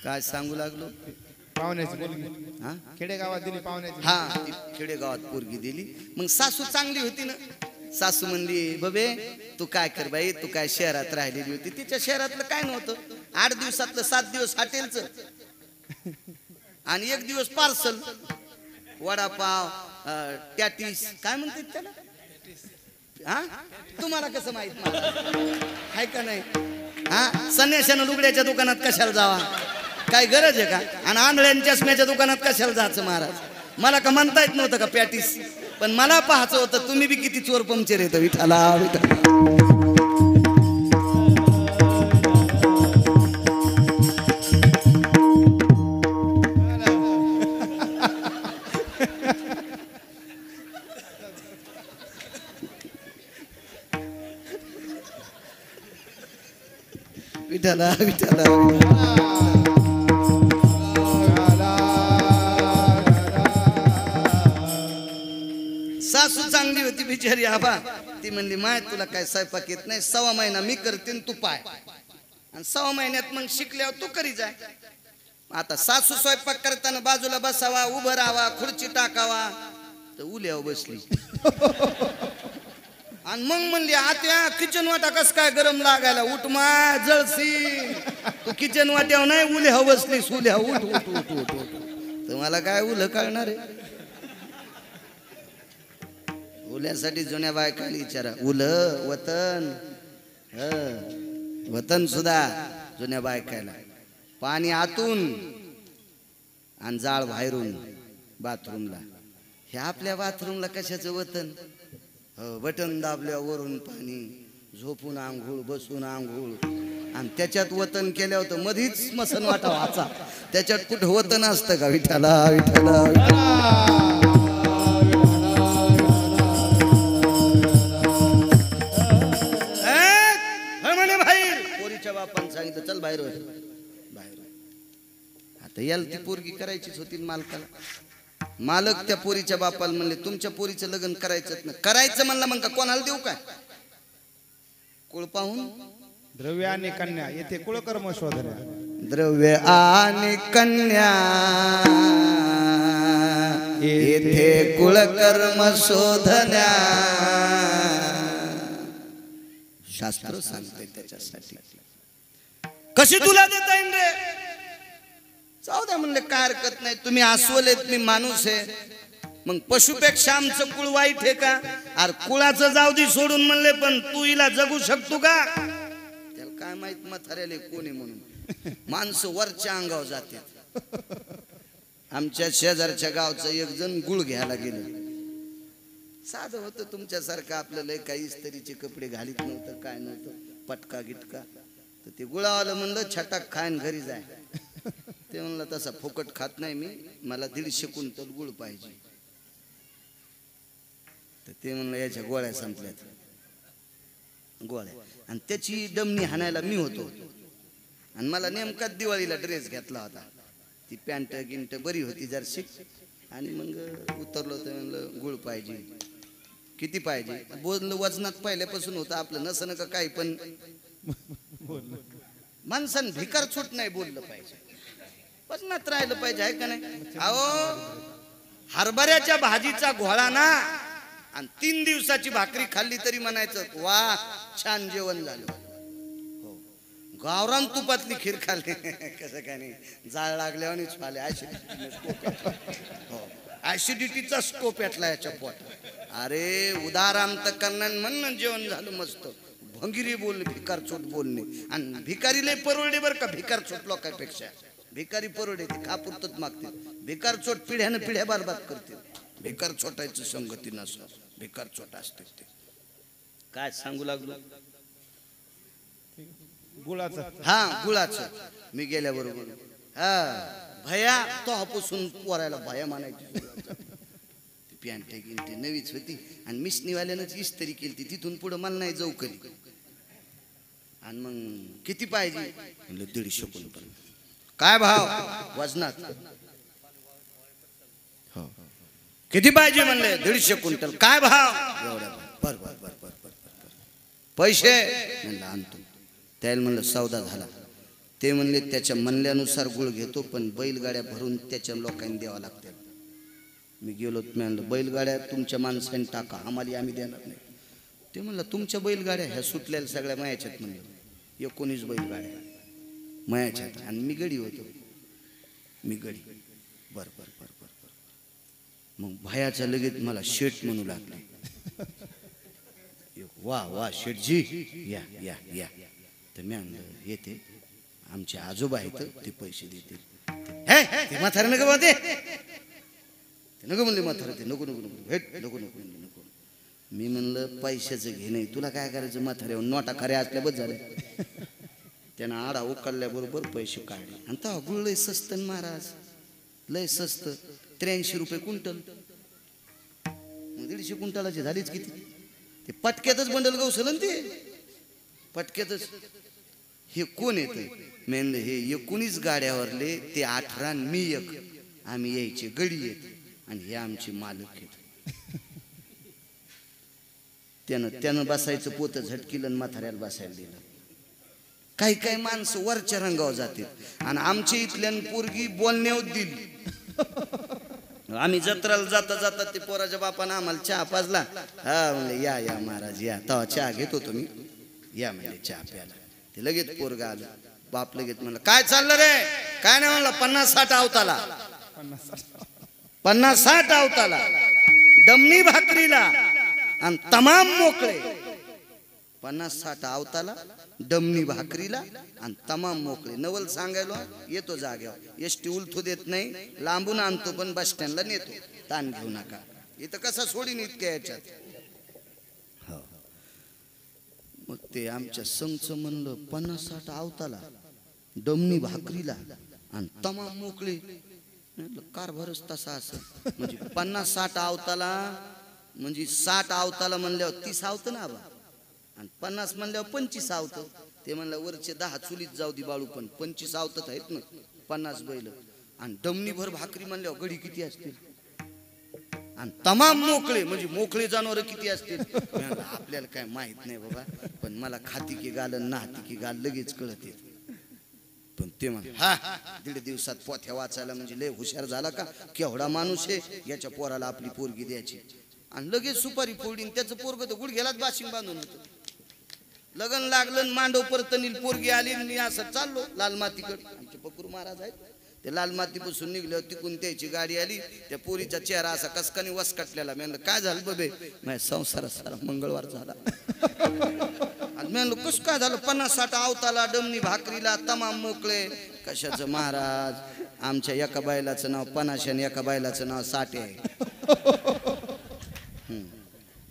काय सांगू लागलो. खेडेगावात दिली पाहुण्याची. हा, खेडेगावात पोरगी दिली. मग सासू चांगली होती ना. सासू म्हणली बबे तू काय कर बाई, तू काय शहरात राहिलेली होती. तिच्या शहरातलं काय नव्हतं. 8 दिवसातलं 7 दिवस हॉटेलचं आणि 1 दिवस पार्सल. वडापाव, टॅटिस काय म्हणतात त्याला? हा, तुम्हाला कसं माहित? मला आहे का नाही? हा, संन्याशानं लुगड्याच्या दुकानात कशाला जावा? काय गरज आहे का? आणि आंधळ्यांच्या चष्म्याच्या दुकानात कशाला जायचं महाराज? मला का म्हणता येत नव्हतं का पॅटीस? पण मला पाहायचं होतं तुम्ही बी किती चोर पंक्चर येतं. विठाला विठाला. विठाला विठाला. सासू चांगली होती बिचारी आबा. ती म्हणली माय तुला काय स्वयंपाक येत नाही, 1.25 महिना मी करते तू पाय, आणि 1.25 महिन्यात मग शिकल्यावर तू करी जाय. आता सासू स्वयंपाक करताना बाजूला बसावा, उभं राहावा, खुर्ची टाकावा, तर उल्यावर बसली. आणि मग म्हणली आत्या किचन वाटा कस काय गरम लागायला, उठ माय जळसी. तू किचन वाट्यावर नाही उल्यावर बसली, उल्या उठ उठ उठ उठ उठ. तर मला काय उलं कळणार आहे? उल्यासाठी जुन्या बायकाला विचारा. उल वतन, वतन सुद्धा जुन्या बायकाला. पाणी आतून आणि जाळ बाहेरून बाथरूमला. हे आपल्या बाथरूमला कशाचं वतन? बटन दाबल्या वरून पाणी, झोपून आंघोळ, बसून आंघोळ, आणि त्याच्यात वतन केल्या होतं मधीच मसन वाटा वाचा. त्याच्यात कुठं वतन असतं का? विठाला विठाला विठाला. पोरीच्या बापाने सांगितलं चल बाहेर बाहेर. आता याला ती पोरगी करायचीच होती मालकाला. मालक त्या पोरीच्या बापाला म्हणले तुमच्या पोरीचं लग्न करायचंच ना. करायचं म्हणलं मग का कोणाला देऊ काय? कुळ पाहून द्रव्य आणि कन्या येथे कुळकर्म शोधण्या. द्रव्य आणि कन्या येथे कुळकर्म शोधण्या. शास्त्र सांगते त्याच्यासाठी. कशी तुला देता येईल रे? जाऊ द्या म्हणले काय हरकत नाही, तुम्ही अस्वल आहेत, मी माणूस आहे. मग पशुपेक्षा आमचं कुळ वाईट आहे का? अरे कुळाचं जाऊ दे सोडून म्हणले, पण तू हिला जगू शकतो का? त्याला काय माहित म्हाताऱ्याले कोणी म्हणून. माणसं वरच्या अंगावर जाते. आमच्या शेजारच्या गावचं एक जण गुळ घ्यायला गेलं. साधं होतं तुमच्यासारखं आपलं लय काही इस्त्रीचे कपडे घालीत नव्हतं, काय नव्हतं, पटका गिटका. तर ते गुळावालं म्हणलं छटाक खायन घरी जाय. ते म्हणलं तसा फुकट खात नाही मी, मला 150 क्विंटल गुळ पाहिजे. तर ते म्हणलं याच्या गोळ्या संपल्यात, गोळ्या. आणि त्याची डमणी हाणायला मी होतो. आणि मला नेमकाच दिवाळीला ड्रेस घेतला होता. ती पॅन्ट गिंट बरी होती जरशी. आणि मग उतरलो तर म्हणलं गुळ पाहिजे. किती पाहिजे? बोलणं वजनात पहिल्यापासून होतं आपलं, नसणं का काही पण माणसानं भिकार छूट नाही बोललं पाहिजे, वजनात राहिलं पाहिजे, आहे का नाही? अहो हरभऱ्याच्या भाजीचा घोळा ना, आणि 3 दिवसाची भाकरी खाल्ली तरी म्हणायचं वा छान जेवण झालं. हो, गावरान तुपातली खीर खाल्ली कसं काय नाही, जाळ लागल्यावर ऍसिडिटीचा स्कोप यातला याच्या पोटात. अरे उदारांत करणं म्हणणं जेवण झालं मस्त. भंगिरी बोलणे, भिकार चोट बोलणे. आणि भिकारी लय परवडे बर का, भिकार चोट लोकांपेक्षा. भिकारी परवडे, ते खापुरतच मागते. भिकार चोट पिढ्यानं पिढ्या बरबाद करते. भिकार चोटायचं संगती नसं, भिकार चोट असते. ते काय सांगू लागलो? गुळाचं. हा गुळाचं. मी गेल्याबरोबर हा भया तो हापूसून पोरायला भया म्हणायची. पॅन्ट गिंटे नवीच होती आणि मिशनीवाल्यानंच इस्त्री केली. तिथून पुढं मला नाही जाऊ कधी. आणि मग किती पाहिजे म्हणलं 150 क्विंटल. काय भाव वजनात? हो किती पाहिजे म्हणले 150 क्विंटल. काय भाव? एवढा. बर बर बर बर बर बर. पैसे म्हणलं आणतो. त्याला म्हणलं सौदा झाला. ते म्हणले त्याच्या म्हणल्यानुसार गुळ घेतो, पण बैलगाड्या भरून त्याच्या लोकांनी द्यावा लागतात. मी गेलो, म्हणलं बैलगाड्या तुमच्या माणसाने टाका, आम्हाला आम्ही देणार नाही. ते म्हणलं तुमच्या बैलगाड्या ह्या सुटलेल्या सगळ्या मायाच्यात. म्हणलं 19 बैलगाड्या मायाच्यात, आणि मी गडी होतो. मी गडी. बर बर बर बर बर. मग भयाचा लगेच मला शेठ म्हणू लागले. वा वा शेठजी या या या. तर मी म्हणलं येते. आमचे आजोबा आहेत ते पैसे देतील. हे ते म्हातारे नको ते नको म्हणले, म्हातारे ते नको नको नको हेट नको नको म्हणले नको. मी म्हणलं पैशाचं घे नाही, तुला काय करायचं म्हातारे, नोटा खऱ्या असल्या बस झाल्या. त्यानं आडा उकलल्याबरोबर पैसे काढले आणि तेव्हा गुळ लय स्वस्त न महाराज, लय स्वस्त. 83 रुपये क्विंटल. मग 150 क्विंटलाची झालीच किती. ते पटक्यातच बंडल गवसलं ना ते, पटक्यातच. हे कोण येत म्हणलं हे 19 गाड्यावरले ते 18 मी एक, आम्ही यायचे गडी येत आणि हे आमचे मालक येत. त्यानं बसायचं पोत झटकिलं आणि म्हाताऱ्याला बसायला दिलं. काही काही माणसं वरच्या रंगावर जाते आणि आमच्या इथल्या पोरगी बोलण्यावर दिली. आम्ही जत्राला जाता जाता ते पोराच्या बापानं आम्हाला चहा पाजला. हा म्हणले या या महाराज या, तेव्हा चहा घेत होतो मी, या म्हणले चहा प्यायला. ते लगेच पोरगा आलं. बाप लगेच म्हणलं काय चाललं रे, काय नाही म्हणलं 50-60 अवताला, 50-60 अवताला दमनी भाकरीला आणि तमाम मोकळे. 50-60 अवताला दमनी भाकरीला आणि तमाम मोकळे. नवल सांगायला येतो जाग्यावर, एसटी उलथू देत नाही, लांबून आणतो पण बस स्टँडला नेतो, ताण घेऊ नका. इथं कसा सोडीन इतक्या याच्यात. हो मग ते आमच्या संघचं म्हणलं 50-60 अवताला दमनी भाकरीला आणि तमाम मोकळे. कारभारच तसा असं म्हणजे 50-60 अवताला म्हणजे 60 अवताला म्हणल्यावर 30 आवतं ना बा, आणि 50 म्हणल्यावर 25 आवतं. ते म्हणलं वरचे 10 चुलीत जाऊ दे बाळू, पण 25 आवतच आहेत ना 50 बैल. आणि दमनीभर भाकरी म्हणल्यावर गडी किती असतील आणि तमाम मोकळे म्हणजे मोकळे जनावर किती असतील. आपल्याला काय माहित नाही बाबा, पण मला खाती की गाल नाहती की गाल लगेच कळत येत. पण ते म्हण हा 1.5 दिवसात पोथ्या वाचायला म्हणजे लय हुशार झाला का, केवढा माणूस आहे, याच्या पोराला आपली पोरगी द्यायची. आणि लगेच सुपारी फोडीन. त्याचं पोरग तर गुडघ्यालाच बाशिंग बांधून होतं. लग्न लागलं, मांडव परतनील पोरगी आली. मी असं चाललो लाल मातीकड, आमचे पकरू महाराज आहेत, ते लाल मातीपासून निघल्यावर तिकून त्याची गाडी आली. त्या पोरीचा चेहरा असा कसकानी वसकटलेला. मी म्हणलं काय झालं बबे, माझ्या संसारात सारा मंगळवार झाला. आणि मी म्हणलं कसं काय झालं, 50-60 अवताला दमनी भाकरीला तमाम मोकळे. कशाचं महाराज, आमच्या एका बैलाचं नाव 50 आणि एका बैलाचं नाव 60 आहे.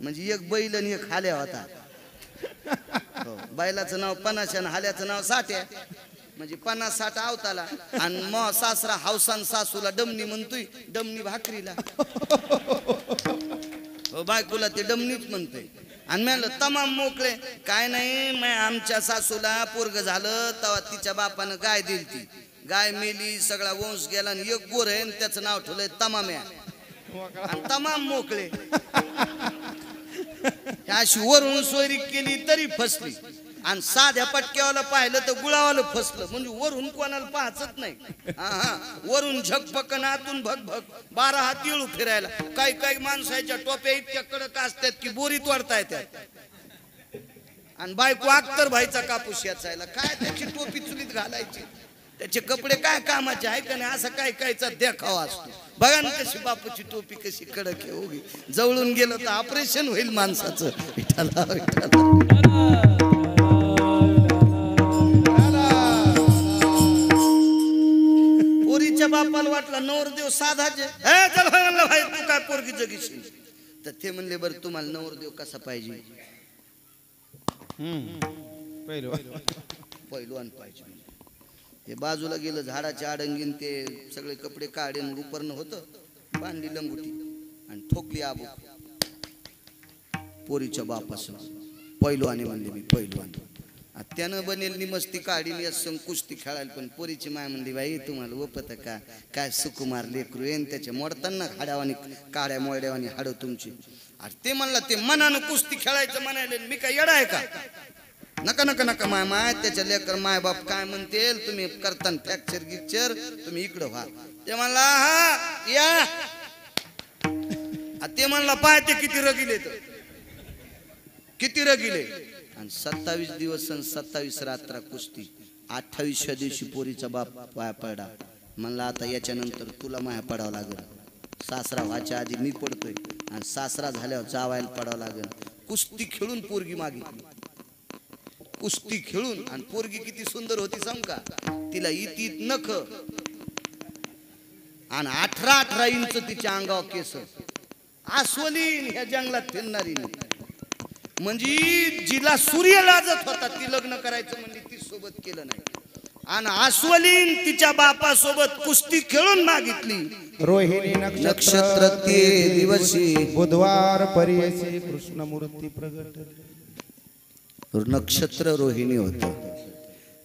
म्हणजे एक बैल आणि एक हाल्या होता. हो, बैलाचं नाव 50 आणि हाल्याचं नाव 60 आहे. म्हणजे 50-60 अवताला. आणि मग सासरा हावसान सासूला डमनी म्हणतोय, डमनी भाकरीला. हो बायकोला ते डमनीच म्हणतोय. आणि म्हणलं तमाम मोकळे. काय नाही, मग आमच्या सासूला पोरग झालं तेव्हा तिच्या बापानं गाय दिली. ती गाय मेली, सगळा वंश गेला आणि एक गोर आहे त्याचं नाव ठेवलंय तमाम्या. आणि तमाम मोकळे. अशी वरून सोयरी केली तरी फसली. आणि साध्या पटक्यावाला पाहिलं तर गुळावाला फसलं. म्हणजे वरून कोणाला पाहतच नाही. वरून झकपकन आतून भगभग 12 हात येळू फिरायला. काही काही माणसाच्या टोप्या इतक्या कडक असतात की बोरीत वाढता येतात. आणि बायको अख्तर भाईचा कापूस याचायला. काय त्याची टोपी चुलीत घालायची, त्याचे कपडे काय कामाचे आहे का नाही, असं काय कायचा देखावा असतो. बघा ना कशी बापूची टोपी कशी कडक आहे. उगी जवळून गेलं तर ऑपरेशन होईल माणसाचं. विठाला विठाला. पोरीच्या बापाला वाटला नवरदेव साधाचे. भाई तू काय पोरगी जगीशील. तर ते म्हणले बरं तुम्हाला नवरदेव कसा पाहिजे. पैलवान पाहिजे. ते बाजूला गेलं, झाडाच्या आडंगीन ते सगळे कपडे काढून रुपरनं होतं, बांधली लंगुटी आणि ठोकली आबू. पोरीच्या बापासं पैलवाने म्हणले मी पैलवान. त्यानं बनेल मस्ती काढली असं कुस्ती खेळायला. पण पोरीची माय म्हणली बाई तुम्हाला वपत का काय सुकुमार लेकरू येईन त्याच्या मोडताना हाडावानी काड्या मोड्यावानी हाड तुमची. आणि ते म्हणला ते मनानं कुस्ती खेळायचं म्हणायला. मी काय येडा आहे का. नका नका नका माय माय त्याच्या लेकर माय बाप काय म्हणतील, तुम्ही करताना फ्रॅक्चर गिक्चर तुम्ही इकडं व्हा. ते म्हणला हा या. ते म्हणला पाय ते किती रगिले, तर किती रगिले. आणि 27 दिवस आणि 27 रात्र कुस्ती. 28व्या दिवशी पोरीचा बाप पाया पडा. म्हणला आता याच्यानंतर तुला माया पडावं लागेल. सासरा व्हायच्या आधी मी पडतोय आणि सासरा झाल्यावर जावायला पडावं लागेल. कुस्ती खेळून पोरगी मागितली. कुस्ती खेळून. आणि पोरगी किती सुंदर होती सांग का, तिला इतीत नख आणि 18-18 इंच तिच्या अंगावर केस. अस्वलीन ह्या जंगलात फिरणारी, म्हणजे जिला सूर्य लाजत होता ती लग्न करायचं म्हणजे ती सोबत केलं नाही. आणि अस्वलीन तिच्या बापासोबत कुस्ती खेळून मागितली. रोहिणी नक्षत्र ते दिवशी बुधवार परियसी कृष्ण मूर्ती प्रगट. नक्षत्र रोहिणी होत.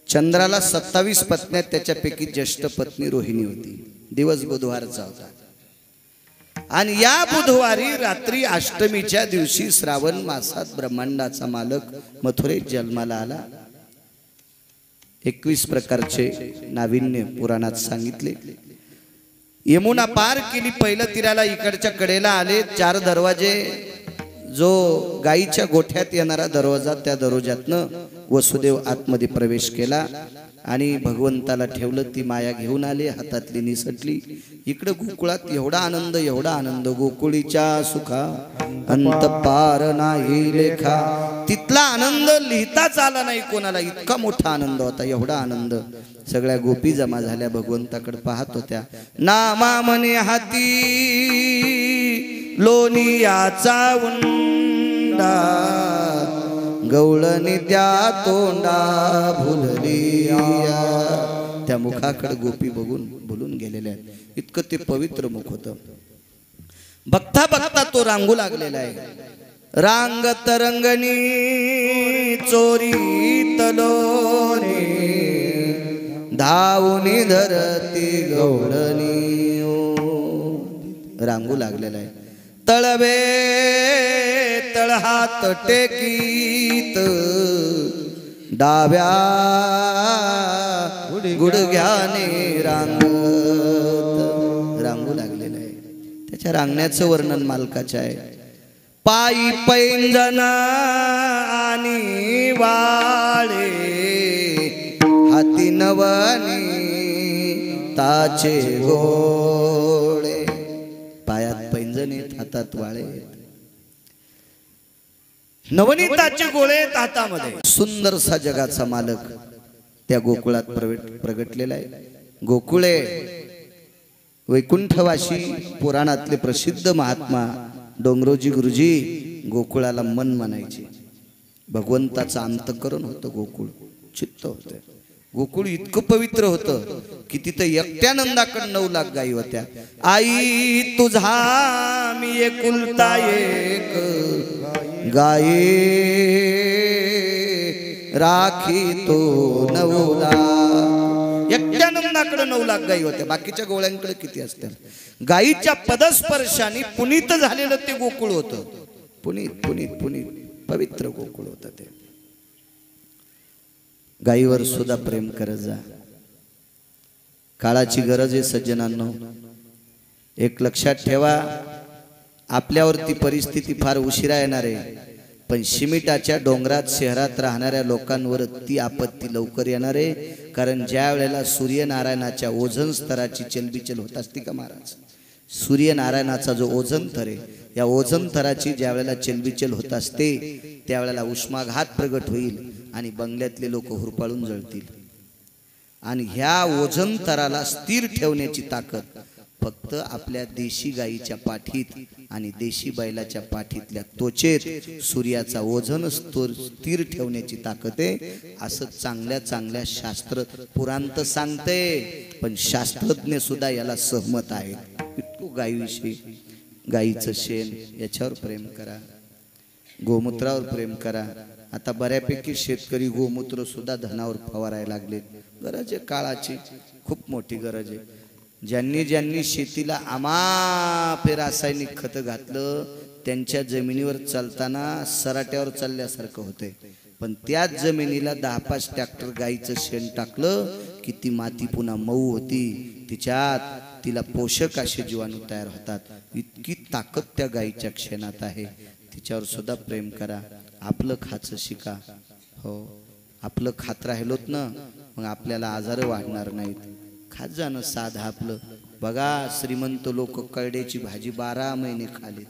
चंद्राला 27 पत्न्या, त्याच्यापैकी ज्येष्ठ पत्नी रोहिणी होती. दिवस बुधवारचा होता. आणि या बुधवारी रात्री अष्टमीच्या दिवशी श्रावण मासात ब्रह्मांडाचा मालक मथुरेत जन्माला आला. 21 प्रकारचे नाविन्य पुराणात सांगितले. यमुना पार केली, पहिलं तीराला इकडच्या कडेला आले. 4 दरवाजे, जो गाईच्या गोठ्यात येणारा दरवाजा, त्या दरवाजातनं वसुदेव आतमध्ये प्रवेश केला आणि भगवंताला ठेवलं. ती माया घेऊन आले, हातातली निसटली. इकडं गोकुळात एवढा आनंद, एवढा आनंद, गोकुळीच्या सुखा अंत पार नाही लेखा. तिथला आनंद लिहिताच आला नाही कोणाला, इतका मोठा आनंद होता, एवढा आनंद. सगळ्या गोपी जमा झाल्या, भगवंताकडे पाहत होत्या. नामा मने हाती लोणियाचा उंडा, गवळणी त्या तोंडा भुलली. त्या मुखाकडे गोपी बघून भुलून गेलेल्या आहेत. इतकं ते पवित्र मुख होतं. बघता बघता तो रांगू लागलेला आहे. रांग तरंगणी चोरी तलोनी, धावणी धरती गवळणी. रांगू लागलेला आहे. तळवे तळहात टेकीत, डाव्या गुडघ्याने रांगत. रांगू लागलेला आहे. त्याच्या रांगण्याचं वर्णन मालकाचं आहे. पायी पैंजण आणि वाळे, हाती नवनी ताचे गोळे. पायात पैंजण आहेत, हातात वाळे आहेत. नवनीताचे गोळे हातामध्ये. सुंदरसा जगाचा मालक त्या गोकुळात प्रगटलेला आहे. गोकुळे वैकुंठवासी पुराणातले प्रसिद्ध महात्मा डोंगरोजी गुरुजी गोकुळाला मन म्हणायचे. भगवंताचं अंतःकरण होतं गोकुळ, चित्त होतं. गोकुळ इतकं पवित्र होतं की तिथं एकट्या नंदाकडे 9 लाख गायी होत्या. आई तुझा मी एकुलता एक, गाये राखी तो 9 लाख. एकट्या नंदाकडे 9 लाख गायी होत्या. बाकीच्या गोळ्यांकडे किती असतात? गायीच्या पदस्पर्शाने पुनीत झालेलं ते गोकुळ होतं. पुनीत पुनीत पुनीत पवित्र गोकुळ होतं ते. गायीवर सुद्धा प्रेम करत जा. काळाची गरज आहे सज्जनांनो. एक लक्षात ठेवा, आपल्यावरती परिस्थिती फार उशिरा येणार आहे, पण शिमिटाच्या डोंगरात शहरात राहणाऱ्या लोकांवर ती आपत्ती लवकर येणार आहे. कारण ज्या वेळेला सूर्यनारायणाच्या ओझोन स्तराची चलबिचल होत असते का महाराज, सूर्यनारायणाचा जो ओझोन थर आहे, या ओझोन थराची ज्या वेळेला चलबिचल होत असते त्यावेळेला उष्माघात प्रगट होईल आणि बंगल्यातले लोक हुरपाळून जळतील. आणि ह्या ओझोन थराला स्थिर ठेवण्याची ताकद फक्त आपल्या देशी गायीच्या पाठीत आणि देशी बैलाच्या पाठीतल्या त्वचेत सूर्याचा ओझोन स्थिर ठेवण्याची ताकद आहे. असं चांगल्या चांगल्या शास्त्र पुरांत सांगते, पण शास्त्रज्ञ सुद्धा याला सहमत आहेत. इतकं गायीविषयी, गायीचं शेण याच्यावर प्रेम करा, गोमूत्रावर प्रेम करा. आता बऱ्यापैकी शेतकरी गोमूत्र सुद्धा धनावर फवारायला लागलेत. गरज आहे काळाची, खूप मोठी गरज आहे. ज्यांनी ज्यांनी शेतीला अमापे रासायनिक खत घातलं त्यांच्या जमिनीवर चालताना सराट्यावर चालल्यासारखं होतंय. पण त्याच जमिनीला 10-5 ट्रॅक्टर गाईचं शेण टाकलं की ती माती पुन्हा मऊ होती, तिच्यात तिला पोषक असे जीवाणू तयार होतात. इतकी ताकद त्या गाईच्या शेणात आहे. तिच्यावर सुद्धा प्रेम करा. आपलं खाचं शिका. हो, आपलं खात राहिलोत ना, मग आपल्याला आजार वाढणार नाहीत. खात जाणं साधं आपलं. बघा, श्रीमंत लोक कळड्याची भाजी 12 महिने खालेत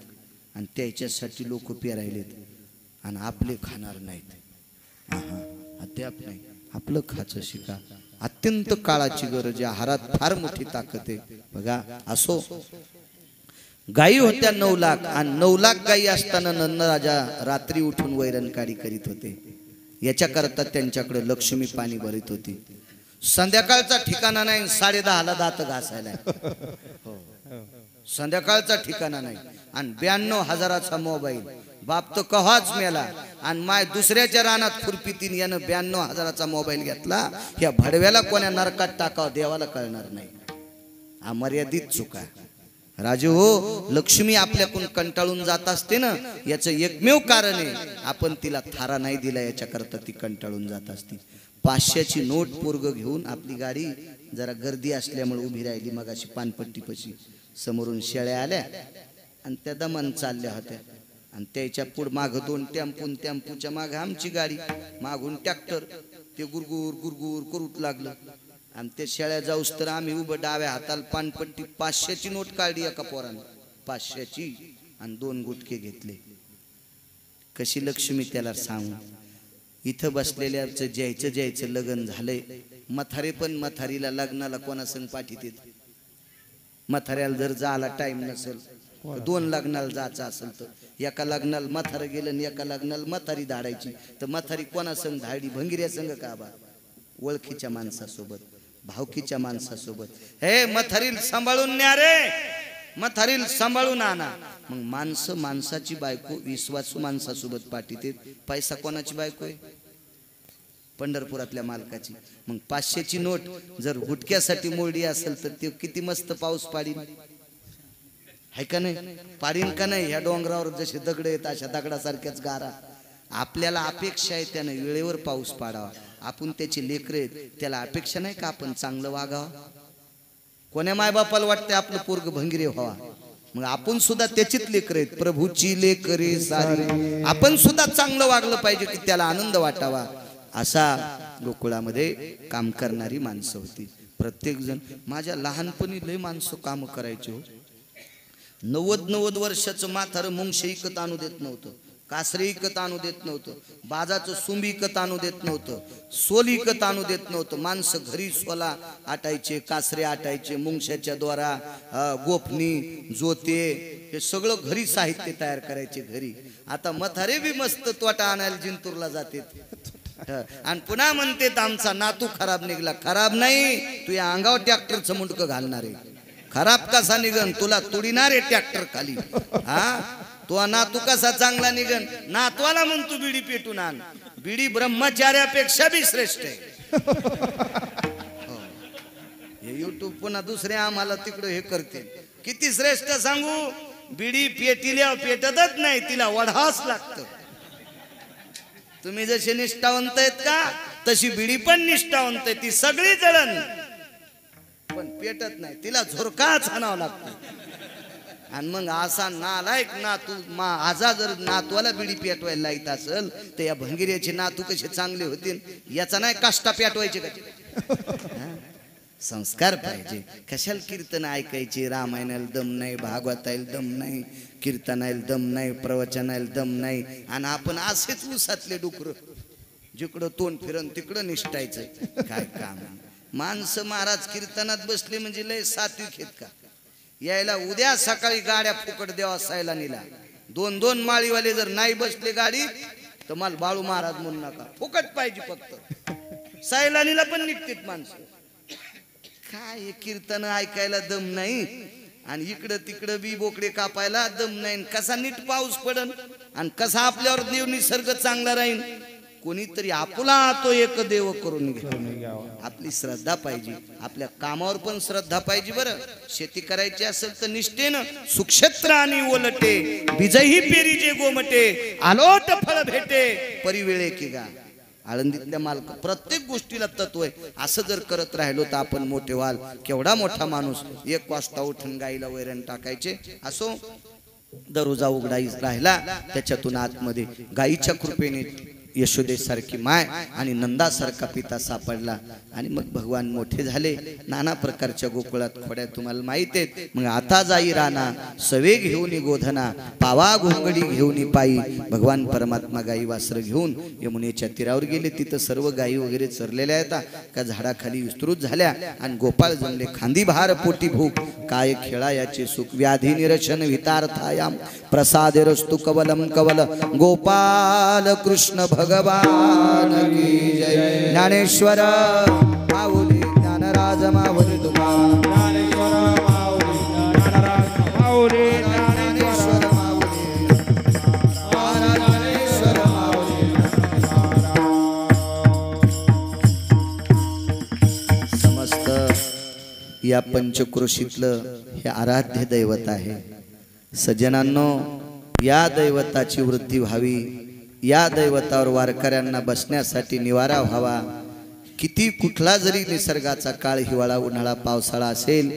आणि त्याच्यासाठी लोक पेरायलेत आणि आपले खाणार नाहीत. अद्याप नाही. आपलं खाचं शिका. अत्यंत काळाची गरज आहे. आहारात फार मोठी ताकद आहे. बघा असो, गायी होत्या 9 लाख आणि 9 लाख गायी असताना नंदराजा रात्री उठून वैरणकाडी करीत होते. याच्याकरता त्यांच्याकडे लक्ष्मी पाणी भरीत होती. संध्याकाळचा ठिकाणा नाही, 10:30ला दात घासायला. संध्याकाळचा ठिकाणा नाही. आणि 92,000चा मोबाईल. बाप तर कव्हाच मेला आणि माय दुसऱ्याच्या रानात खुरपीतीन यानं 92,000चा मोबाईल घेतला. या भडव्याला कोण्या नरकात टाकावं देवाला कळणार नाही. अमर्यादित चुका. राजू हो, लक्ष्मी आपल्याकडून कंटाळून जात असते ना, याचं एकमेव कारण आहे आपण तिला थारा नाही दिला, याच्याकरता ती कंटाळून जात असते. 500ची नोट पोरग घेऊन आपली गाडी जरा गर्दी असल्यामुळे उभी राहिली. मग अशी पानपट्टीपाशी समोरून शेळ्या आल्या आणि त्या दमन चालल्या होत्या. आणि त्याच्या पुढ माग 2 टेम्पो, टेम्पोच्या माग आमची गाडी, मागून ट्रॅक्टर. ते गुरगुर गुरगुर करूच लागलं. आणि ते शेळ्या जाऊस तर आम्ही उभं डाव्या हाताला पानपट्टी 500ची नोट काढली एका पोरानं, 500ची, आणि 2 गुटके घेतले. कशी लक्ष्मी त्याला सांगू. इथं बसलेल्याचं ज्यायचं लग्न झालंय. म्हातारे पण म्हातारीला लग्नाला कोणा संग पाठीत. म्हाताऱ्याला जर जायला टाइम नसेल, 2 लग्नाला जायचं असेल तर एका लग्नाला म्हातारं गेलं आणि एका लग्नाला म्हातारी धाडायची. तर म्हातारी कोणा संग धाडली? भंगिऱ्या संग का बा? ओळखीच्या माणसासोबत, भावकीच्या माणसासोबत. हे म्हातारीला सांभाळून न्या रे, म्हातारीला सांभाळून आणा. मग माणसं माणसाची बायको विश्वासू माणसासोबत पाठीत. पैसा कोणाची बायको आहे? पंढरपुरातल्या मालकाची. मग 500ची नोट जर गुटक्यासाठी मोडली असेल तर ते किती मस्त पाऊस पाडीन, आहे का नाही? पाडीन का नाही? ह्या डोंगरावर जसे दगड आहेत अशा दगडासारख्याच गारा. आपल्याला अपेक्षा आहे त्याने वेळेवर पाऊस पाडावा. आपण त्याची लेकरं आहेत, त्याला अपेक्षा नाही का आपण चांगलं वागावं? कोण्या मायबापाला वाटते आपलं पोरग भंगिरे व्हावा? मग आपण सुद्धा त्याचीच लेकरं आहेत, प्रभूची लेकरे सारी. आपण सुद्धा चांगलं वागलं पाहिजे की त्याला आनंद वाटावा. असा गोकुळामध्ये काम करणारी माणसं होती. प्रत्येक जण. माझ्या लहानपणी लय माणसं काम करायचे हो. 90 वर्षाचं म्हातारं मुंगशे इकत आणू देत नव्हतं, कासरे इकत आणू देत नव्हतं, बाजाचं सुंबी इकत आणू देत नव्हतं, सोल इकत आणू देत नव्हतं. माणसं घरी सोला आटायचे, कासरे आटायचे, मुंगशाच्या द्वारा, गोफणी, जोते, हे सगळं घरी साहित्य तयार करायचे घरी. आता म्हातारे बी मस्त तोटा आणायला जिंतूरला जाते आणि पुन्हा म्हणते आमचा नातू खराब निघला. खराब नाही, तू या अंगावर ट्रॅक्टरचं मुंडकं घालणार आहे. खराब कसा निघन? तुला तुडीणार आहे ट्रॅक्टर खाली. हा, तो नातू कसा चांगला निघन? नातवाला म्हण तू बिडी पेटून आण. बिडी ब्रह्मचार्यापेक्षा बी श्रेष्ठ आहे. हे युट्यूब पुन्हा दुसरे आम्हाला तिकडे हे करते. किती श्रेष्ठ सांगू? बिडी पेटिल्या पेटतच नाही, तिला वढावच लागतं. तुम्ही जसे निष्ठावंत आहेत का तशी बिडी पण निष्ठावंत आहे. ती सगळी जळण पण पेटत नाही, तिला झोरकाच आणावं लागतो. आणि मग असा नालायक नातू आजा जर नातवाला बिडी पेटवायला लाईत असेल तर या भंगिऱ्याचे नातू कसे चांगले होतील? याचा नाही काष्टा पेटवायचे का? संस्कार पाहिजे. कशाला कीर्तन ऐकायचे? रामायणाला दम नाही, भागवताला दम नाही, कीर्तनाला दम नाही, प्रवचनाला दम नाही. आणि आपण असेच उसातले डुकर, जिकडं तोंड फिरन तिकडं निष्ठायचं. काय काम? माणसं महाराज कीर्तनात बसले म्हणजे लय सात्विक आहेत का? यायला उद्या सकाळी गाड्या फुकट देवा सैलानीला. 2-2 माळीवाले जर नाही बसले गाडी तर मला बाळू महाराज म्हणू नका, फुकट पाहिजे फक्त. सैलानीला पण निघतात माणसं. काय कीर्तन ऐकायला दम नाही आणि इकडं तिकडं बी बोकडे कापायला दम नाही. कसा नीट पाऊस पडन आणि कसा आपल्यावर देव निसर्ग चांगला राहील? कोणीतरी आपला तो एक देव करून घ्यावा. आपली श्रद्धा पाहिजे. आपल्या कामावर पण श्रद्धा पाहिजे. बरं, शेती करायची असेल तर निष्ठेनं सुक्षेत्र आणि ओलटे, बीजही पेरीजे गोमटे, आलोट फळ भेटे परिवेळे की गा. आळंदीतल्या मालक प्रत्येक गोष्टीला तत्व आहे. असं जर करत राहिलो तर आपण मोठे व्हाल. केवढा मोठा माणूस 1 वाजता उठून गाईला वैरण टाकायचे. असो, दरोजा उघडाई राहिला त्याच्यातून आतमध्ये गाईच्या कृपेने यशोदेसारखी माय आणि नंदासारखा पिता सापडला आणि मग भगवान मोठे झाले. नाना प्रकारच्या गोकुळात खोड्या तुम्हाला माहित आहेत. मग आता जाई राणा सवे घेऊन गोधना पावा घोंगडी घेऊन पायी भगवान परमात्मा गाई वासर घेऊन यमुनेच्या तीरावर गेले. तिथं सर्व गायी वगैरे चरलेल्या आहेत का झाडाखाली विस्तृत झाल्या आणि गोपाळ जमले. खांदी भार पोटी भूक काय खेळायाचे सुख व्याधी निरशन वितार्थायाम प्रसादे रस्तु कवलम कवल गोपाल कृष्ण भगवान की जय. ज्ञानेश्वर माऊली ज्ञानराज माऊली तुम्हाला ज्ञानेश्वर माऊली ज्ञानराज माऊली ज्ञानेश्वर माऊली ज्ञानेश्वर माऊली. समस्त या पंचक्रोशीतलं हे आराध्य दैवत आहे. सज्जनांनो, या दैवताची वृद्धी व्हावी, या दैवतावर वारकऱ्यांना बसण्यासाठी निवारा व्हावा. किती कुठला जरी निसर्गाचा काळ, हिवाळा, उन्हाळा, पावसाळा असेल,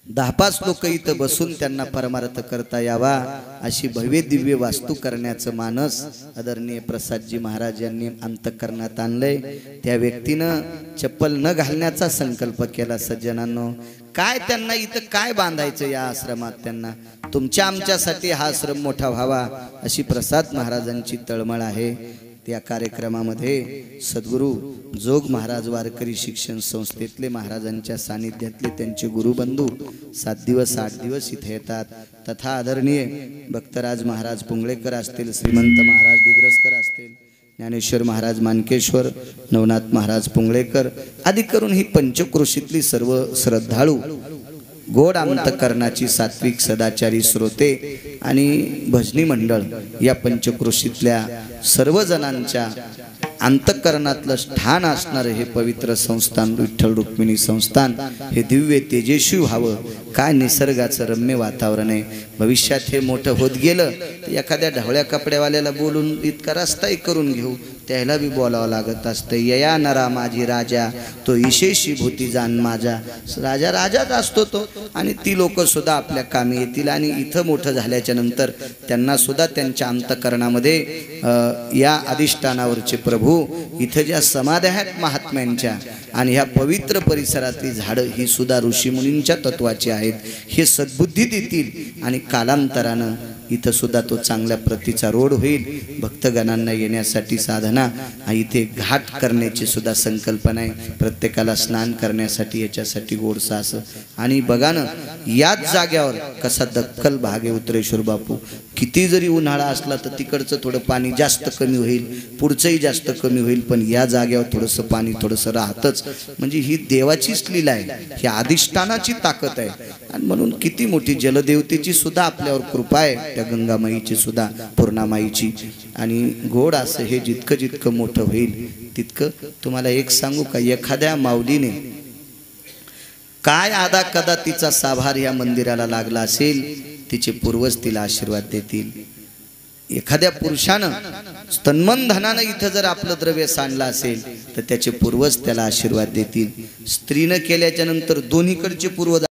10-5 लोक इथं बसून त्यांना परमार्थ करता यावा अशी भव्य दिव्य वास्तू करण्याचं मानस आदरणीय प्रसादजी महाराज यांनी अंतःकरणात आणलंय. त्या व्यक्तीनं चप्पल न घालण्याचा संकल्प केला. सज्जनांनो, काय त्यांना इथं काय बांधायचं या आश्रमात? त्यांना तुमच्या आमच्यासाठी हा आश्रम मोठा व्हावा अशी प्रसाद महाराजांची तळमळ आहे. त्या कार्यक्रमामध्ये सद्गुरू जोग महाराज वारकरी शिक्षण संस्थेतले महाराजांच्या सानिध्यातले त्यांचे गुरुबंधू 7 दिवस 8 दिवस इथे येतात. तथा आदरणीय भक्तराज महाराज पुंगळेकर असतील, श्रीमंत महाराज दिग्रसकर असतील, ज्ञानेश्वर महाराज मानकेश्वर, नवनाथ महाराज पुंगळेकर आदी करून ही पंचक्रोशीतली सर्व श्रद्धाळू गोड अंतःकरणाची सात्विक सदाचारी श्रोते आणि भजनी मंडळ या पंचक्रोशीतल्या सर्व जणांच्या अंतःकरणातलं स्थान असणारे हे पवित्र संस्थान विठ्ठल रुक्मिणी संस्थान हे दिव्य तेजस्वी व्हावं. काय निसर्गाचं रम्य वातावरण आहे. भविष्यात हे मोठं होत गेलं तर एखाद्या ढवळ्या कपड्यावाल्याला बोलून इतका रस्ताही करून घेऊ, त्याला बी बोलावं लागत असतं. यया नरा माझी राजा तो ईशेशी भूती जाण माझा. राजा राजाच असतो तो, आणि ती लोक सुद्धा आपल्या कामी येतील. आणि इथं मोठं झाल्याच्या नंतर त्यांना सुद्धा त्यांच्या अंतःकरणामध्ये या अधिष्ठानावरचे प्रभू इथं ज्या समाध्या आहेत महात्म्यांच्या आणि ह्या पवित्र परिसरातली झाडं ही सुद्धा ऋषीमुनींच्या तत्वाची आहेत, हे सद्बुद्धी देतील आणि कालांतरानं इथं सुद्धा तो चांगल्या प्रतीचा रोड होईल. भक्तगणांना येण्यासाठी साधना इथे घाट करण्याची सुद्धा संकल्पना आहे. प्रत्येकाला स्नान करण्यासाठी याच्यासाठी गोडसा असं. आणि बघा ना, याच जाग्यावर कसा दक्कल भाग आहे उत्तरेश्वर बापू. किती जरी उन्हाळा असला तर तिकडचं थोडं पाणी जास्त कमी होईल, पुढचंही जास्त कमी होईल, पण या जाग्यावर थोडंसं पाणी थोडंसं राहतच. म्हणजे ही देवाचीच लीला आहे, ही अधिष्ठानाची ताकद आहे. आणि म्हणून किती मोठी जलदेवतेची सुद्धा आपल्यावर कृपा आहे, त्या गंगामाईची सुद्धा, पूर्णामाईची. आणि गोड असं हे जितकं जितकं मोठं होईल तितकं. तुम्हाला एक सांगू का, एखाद्या माऊलीने काय आदा कदा तिचा साभार या मंदिराला लागला असेल, तिचे पूर्वज तिला आशीर्वाद देतील. एखाद्या पुरुषानं तन्मन धनानं इथं जर आपलं द्रव्य सांडलं असेल तर त्याचे पूर्वज त्याला आशीर्वाद देतील. स्त्रीनं केल्याच्या नंतर दोन्हीकडचे पूर्वज